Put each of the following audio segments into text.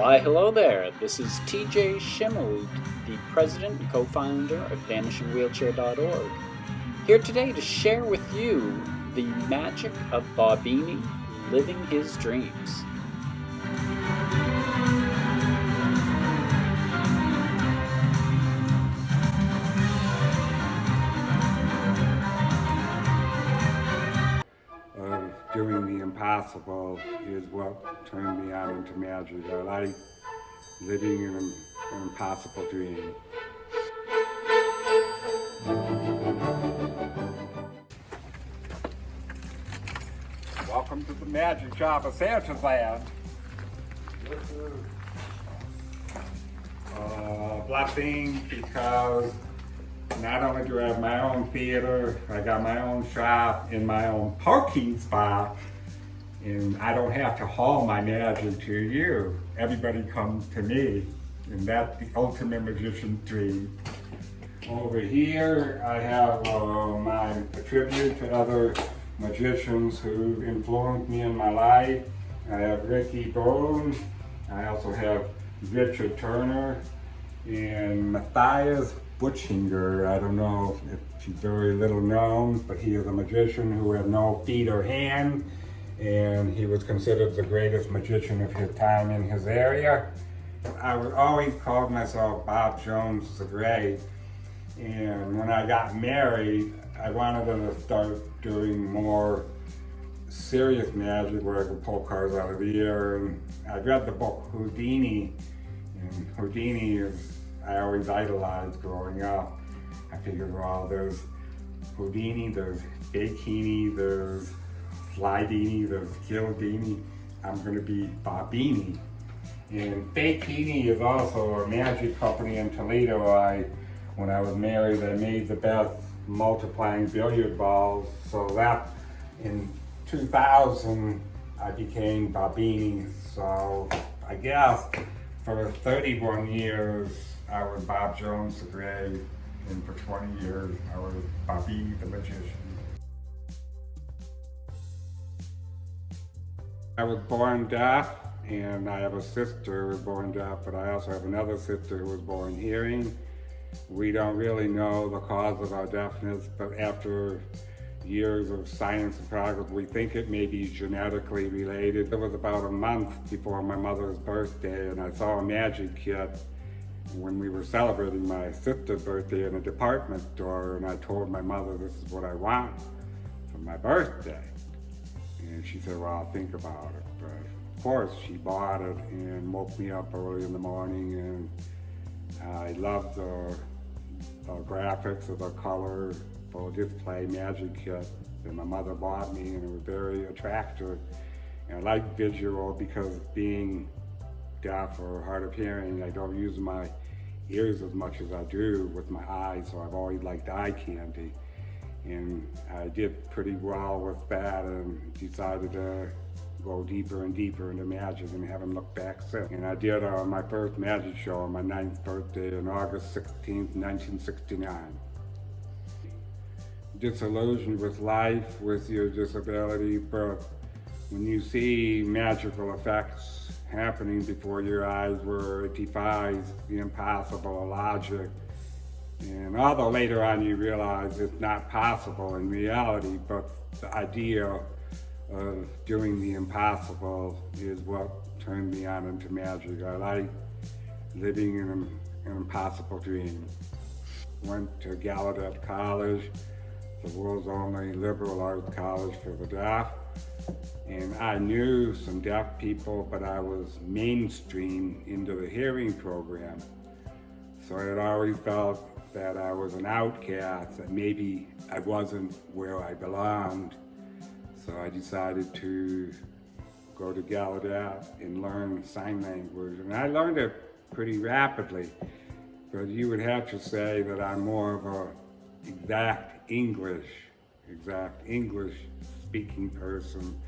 Why, hello there. This is TJ Schimmel, the president and co-founder of VanishingWheelchair.org, here today to share with you the magic of Bobini living his dreams. Doing the impossible is what turned me on into magic. I like living in an impossible dream. Welcome to the magic shop of Santa's Land. Blessing, because not only do I have my own theater, I got my own shop and my own parking spot, and I don't have to haul my magic to you. Everybody comes to me, and that's the ultimate magician's dream. Over here, I have my tribute to other magicians who influenced me in my life. I have Ricky Bone, I also have Richard Turner, and Matthias Butchinger. I don't know if he's very little known, but he is a magician who had no feet or hands, and he was considered the greatest magician of his time in his area. I would always call myself Bob Jones the Great, and when I got married, I wanted to start doing more serious magic where I could pull cards out of the air, and I read the book Houdini, and Houdini is, I always idolized growing up. I figured, well, there's Houdini, there's Fakini, there's Slidini, there's Kildini. I'm gonna be Bobini. And Fakini is also a magic company in Toledo. When I was married, I made the best multiplying billiard balls. So that, in 2000, I became Bobini. So I guess for 31 years, I was Bob Jones the Great, and for 20 years, I was Bobini the Magician. I was born deaf, and I have a sister who was born deaf, but I also have another sister who was born hearing. We don't really know the cause of our deafness, but after years of science and progress, we think it may be genetically related. It was about a month before my mother's birthday, and I saw a magic kit when we were celebrating my sister's birthday in a department store, and I told my mother, this is what I want for my birthday. And she said, well, I'll think about it. But of course, she bought it and woke me up early in the morning, and I loved the graphics of the color full display magic kit that my mother bought me, and it was very attractive. And I like visual because being deaf or hard of hearing, I don't use my ears as much as I do with my eyes, so I've always liked eye candy. And I did pretty well with that and decided to go deeper and deeper into magic and haven't looked back since. And I did my first magic show on my 9th birthday on August 16th, 1969. Disillusioned with life, with your disability, but when you see magical effects happening before your eyes where it defies the impossible logic, and although later on you realize it's not possible in reality, but the idea of doing the impossible is what turned me on into magic. I like living in an impossible dream. Went to Gallaudet College, the world's only liberal arts college for the deaf. And I knew some deaf people, but I was mainstream into the hearing program. So I had always felt that I was an outcast, that maybe I wasn't where I belonged. So I decided to go to Gallaudet and learn sign language. And I learned it pretty rapidly, but you would have to say that I'm more of a exact English speaking person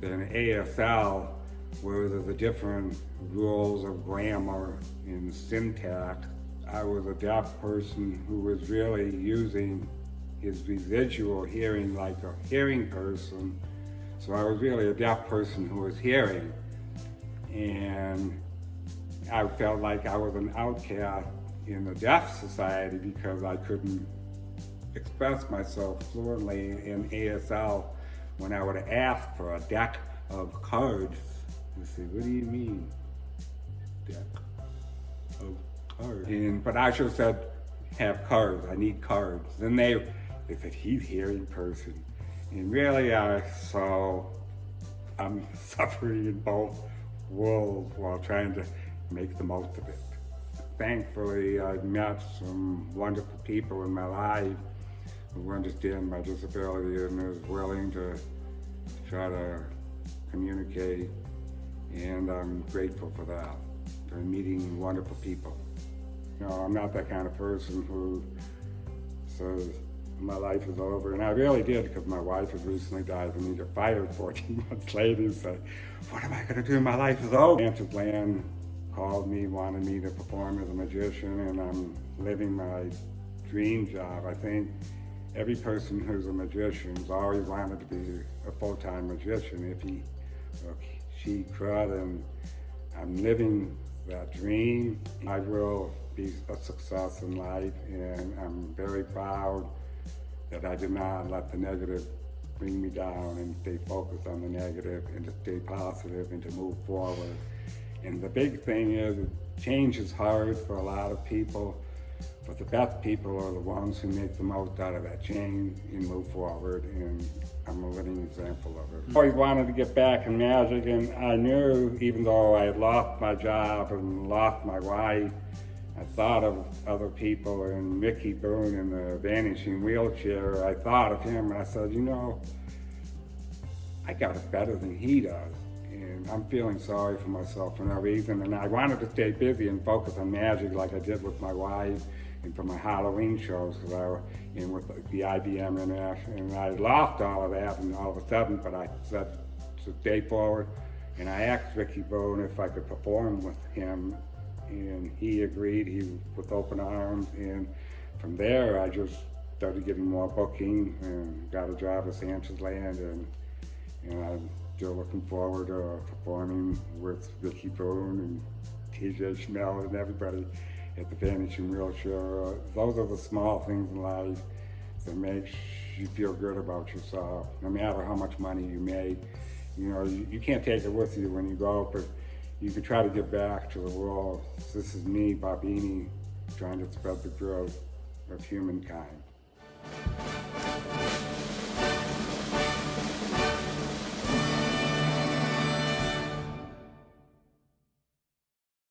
than ASL, where there's a different rules of grammar and syntax. I was a deaf person who was really using his residual hearing like a hearing person. So I was really a deaf person who was hearing. And I felt like I was an outcast in the deaf society because I couldn't express myself fluently in ASL when I would ask for a deck of cards. You say, what do you mean, deck of cards? But I should have said, have cards, I need cards. Then they said, he's hearing person. And really, I'm suffering in both worlds while trying to make the most of it. Thankfully, I've met some wonderful people in my life who understand my disability and is willing to try to communicate, and I'm grateful for that, for meeting wonderful people. You know, I'm not that kind of person who says my life is over, and I really did, because my wife has recently died and we got fired 14 months later and said, what am I going to do? My life is over. Enchanted Land called me, wanted me to perform as a magician, and I'm living my dream job. I think every person who's a magician has always wanted to be a full-time magician if he or she could, and I'm living that dream. I will be a success in life, and I'm very proud that I did not let the negative bring me down, and stay focused on the negative and to stay positive and to move forward. And the big thing is, change is hard for a lot of people, but the best people are the ones who make the most out of that change and move forward, and I'm a living example of it. I always wanted to get back in magic, and I knew, even though I had lost my job and lost my wife, I thought of other people, and Mickey Boone in the vanishing wheelchair, I thought of him, and I said, you know, I got it better than he does. And I'm feeling sorry for myself for no reason, and I wanted to stay busy and focus on magic like I did with my wife and for my Halloween shows, because I was in with the IBM International, and I lost all of that, and all of a sudden, but I said to stay forward, and I asked Ricky Boone if I could perform with him, and he agreed, he with open arms, and from there I just started getting more booking and got a job at Enchanted Land, and I'm still looking forward to performing with Ricky Boone and TJ Schmell and everybody at the Vanishing Wheelchair. Those are the small things in life that makes you feel good about yourself. No matter how much money you make, you know, you can't take it with you when you go, but you can try to give back to the world. This is me, Bobini, trying to spread the growth of humankind.